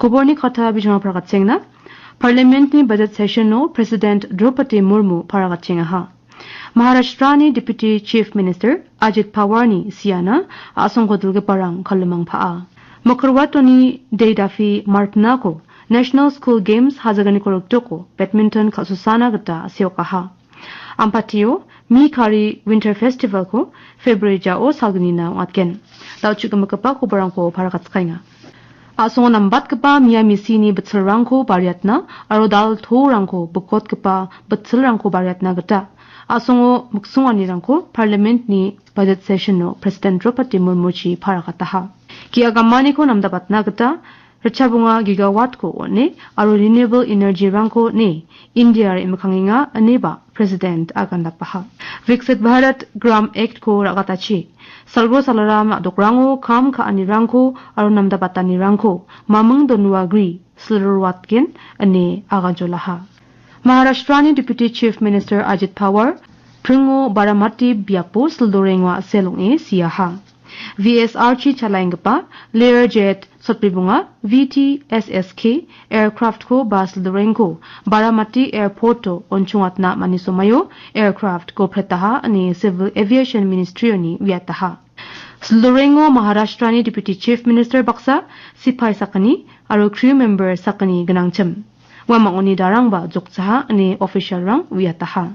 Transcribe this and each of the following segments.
Koborni khata bijama paragachengna Parliament ni budget session no President Draupadi Murmu paragachenga ha. Maharashtra ni Deputy Chief Minister Ajit Pawar ni siana asongko dulge parang khalumang phaa. Mokarwato ni Deidafi Martna ko National School Games hazagani korokto badminton khasusana gata seoka ha. Ampatio mi kari Winter Festival ko February jao salgni na watken. Tauchukamakapa ko barang ko paragatskainga. Asong nambat kapa Miami sini betselrangko bariatna aro dal thorangko bukot kapa betselrangko bariatna gata. Asongo muksungani Parliament ni budget session no President Draupadi Murmu chi paragataha. Ki agamani ko namdabatna gata Rachabunga gigawatt ko ne aro renewable energy rangko ne India imkanginga aneba President agandapaha. Viksit Bharat Gram Act ko ragatachi. Salgo salaram dokrango kam ka anirangko aro namdabatani rangko mamang donwagri silurwatken ane agajolaha. Maharashtra Deputy Chief Minister Ajit Pawar Pringo Baramati Biapo Sildorengwa Selonge Siaha. VSR chi chalaingpa Learjet Sotpibunga VTSSK aircraft ko Basildorengko Baramati Airport to onchungatna manisomayo aircraft ko pretaha ani Civil Aviation Ministry ni viataha. Sildorengo Maharashtra Deputy Chief Minister Baksa Sipai Sakani aro crew member Sakani ganangchem. Wamangoni darangba joksaha ani official rang viataha.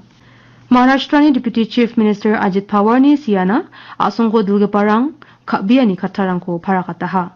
Maharashtra Deputy Chief Minister Ajit Pawar ni siana asongko dulgeparang kabiani katarangko parakataha.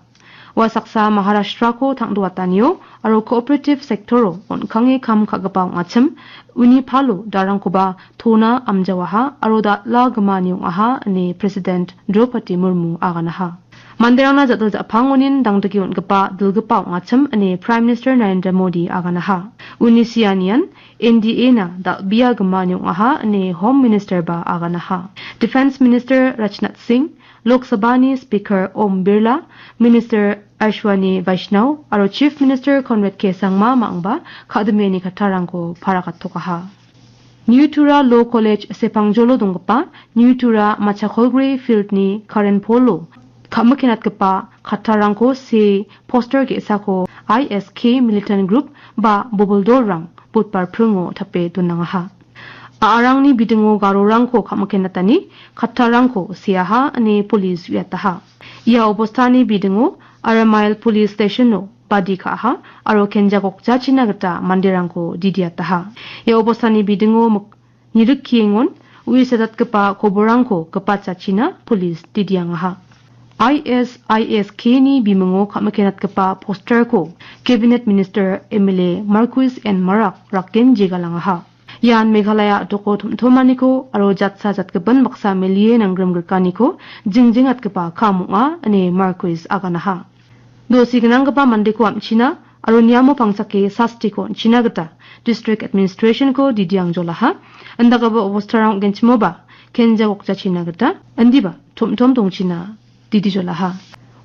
Wasaksa Maharashtra ko tangduatanyo aro cooperative sectoro onkange kam kagapang achem uni palo darangkoba thona amjawaha aro da lagmanyong aha ani President Draupadi Murmu aganaha. Manderana jadal apangonin dangdagi ongapa dulgapa ngachem ani Prime Minister Narendra Modi aganaha. Unisianian NDA na da biya gamanyong aha ani Home Minister ba aganaha. Defense Minister Rajnath Singh, Lok Sabha ni Speaker Om Birla, Minister Ashwani Vaishnaw, aro Chief Minister Conrad K. Sangma maangba kadameni katarangko parakatokaha. New Tura Law College Sepangjolo dongpa New Tura Machakholgri Field ni Karen Polo Kamakinat kapa katarangko si poster ke sako ISK Militant Group ba Boboldorang putpar prungo tape tunangaha. Aarang ni bidingo garorangko kamakinatani katarangko siyaha ani police viataha. Ia obostani bidingo Aramail Police Station no badikaha aro kenjagok jachinagata mandirangko didiataha. Ia obostani bidingo nirukkiengon uisedat kapa koborangko kapachachina police didiangaha. ISISK ni bimango kamakinat kapa poster ko Cabinet Minister MLA Marquis and Marak Raken jigalangaha. Yan Meghalaya doko thomani aro jatsa jatkaban baksa melie nangram gurkani ko jingjingat kapa kamunga ane Marquis aganaha. Dosi ganang kapa mandiko amchina aro niyamo pangsake sasti ko chinagata District Administration ko didiang jolaha. Andagaba obostarang genchmoba kenja gokja chinagata andiba thom dongchina didijolaha.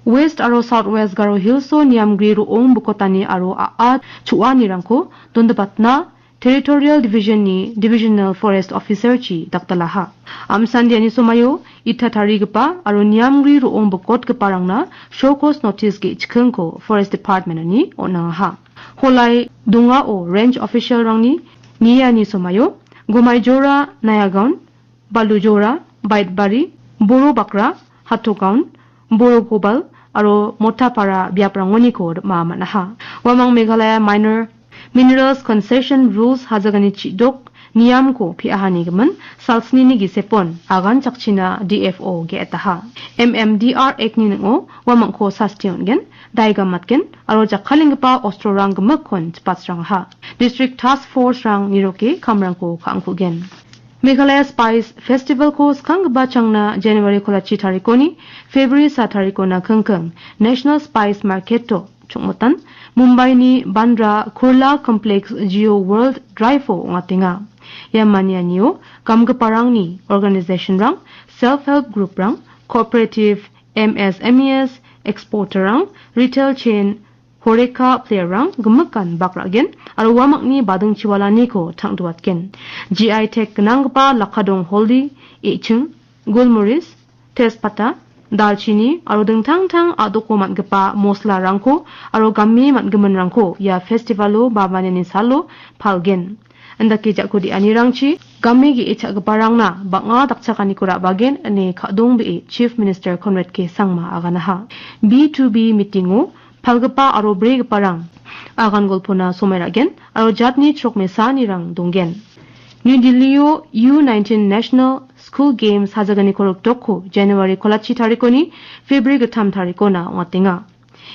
West aro Southwest Garo Hills so Niamgri ruong bukotani aro aat chuani rangko dondabatna Territorial Division ni Divisional Forest Officer chi daktalaha. Amsandi ani somayo itatari gapa aro Niamgri ruong bukot geparangna show cause notice ge chkhengko Forest Department ni onangaha. Holai dunga o range official rangni niya ni somayo Gomaijora Nayagon Balujora Baitbari Boro Bakra Hatogaon Boro Gobal aro Motapara biaprangoni ko mamanaha. Wamang Meghalaya Minor Minerals Concession Rules hazagani chidok niyam ko piahani gaman salsni ni gisepon agan chakchina DFO ge ataha. MMDR Act ni ngo wamang ko sastion gen daigamatgen aro jakhalingpa ostrorang gmakon patsrang ha. District Task Force rang niroke kamrang ko khangku gen. Meghalaya Spice Festival ko skang bachangna January kolachi tarikoni February sa tarikona kangkang National Spice Market to chungmutan Mumbai ni Bandra Kurla Complex Geo World Drive fo ngatinga. Yamania niyo kamgaparang ni organization rang self-help group rang cooperative MSMEs exporter rang retail chain Horeka player rang gamakan bakragen aro wamak ni badung chiwala ni ko tangduatken. GI Tech nangpa lakadong holdi ichung Gulmuris Tespata 달치니 aro dengtang-tang adoko matgipa moslarangko aro gammi matgimanrangko ya festivalo babaneni salo palgen. Andaki jakudi anirangchi gammigi ichakgiparangna banga dakchakaniko bagen ane kadongbi Chief Minister Conrad K. Sangma aganaha. B2B meetingo palgipa aro bregiparang agan golpona someragen aro jatni chokmesanirang donggen. New Delhi U19 National School Games hazagani korok doko January kolachi tarikoni February gatam tarikona watinga.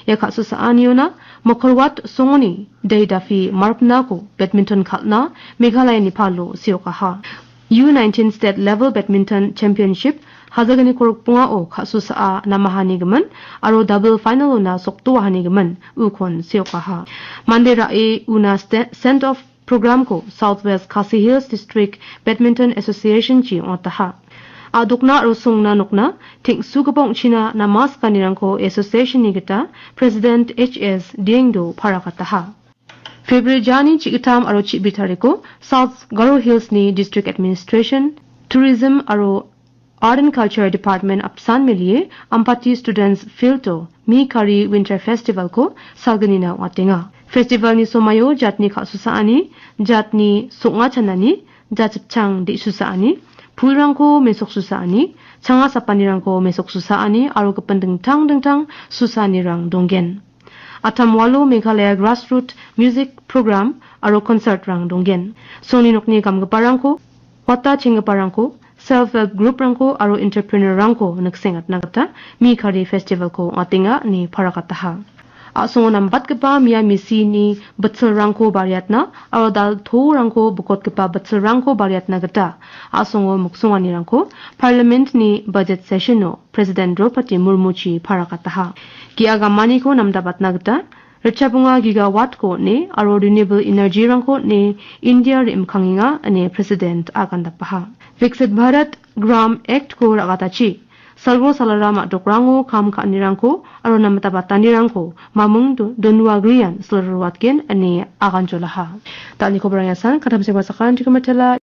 Yaka susaaniona mokorwat songoni deidafi marpna ko badminton khalna Meghalaya ni palo siokaha. U19 State Level Badminton Championship hazagani korok punga o khasusa namahani gaman aro double final na sokto hani gaman ukon siokaha. Mandera e una send off program ko Southwest Khasi Hills District Badminton Association chi ontaha. Adukna rosungna nukna ting sugabong china namas kanirangko association nigita President HS Dingdo parakataha. February jani chikitam aro chibitariko South Garo Hills ni District Administration Tourism aro Art and Culture Department apsan milie Ampati Students Filto Mi Kari Winter Festival ko salganina watinga. Festival ni somayo jatni khasusaani, jatni soknga chanani, jachipchang di susaani, puirangko mesok susaani, changa sapanirangko mesok susaani, aro kapandengtang susaanirang donggen. Atamwalo Meghalaya Grassroots Music Program aro concert rang donggen. Soni nokni gamgaparangko, wata chingaparangko, self-help group rangko aro entrepreneur rangko nagsengat nagata Mi Kari Festival ko ngatinga ni parakataha. Asong nambat kepa mia misi ni betul rangko bariatna aro dal tho rangko bukot kepa betul rangko bariatna gata asong muksungani rangko parliament ni budget session no President Draupadi Murmu chi parakataha ki agamani ko namdabatna gata rechabunga gigawatt ko ne aro renewable energy rangko ne India rim khanginga ane President agandapaha Viksit Bharat Gram Act ko ragatachi Salvo salarama dokrango kam kanirangko aro namatabatanirangko mamung donwa grian selruatken ane aganjolaha. Tani ko barayasan kadam se basakan tikumatela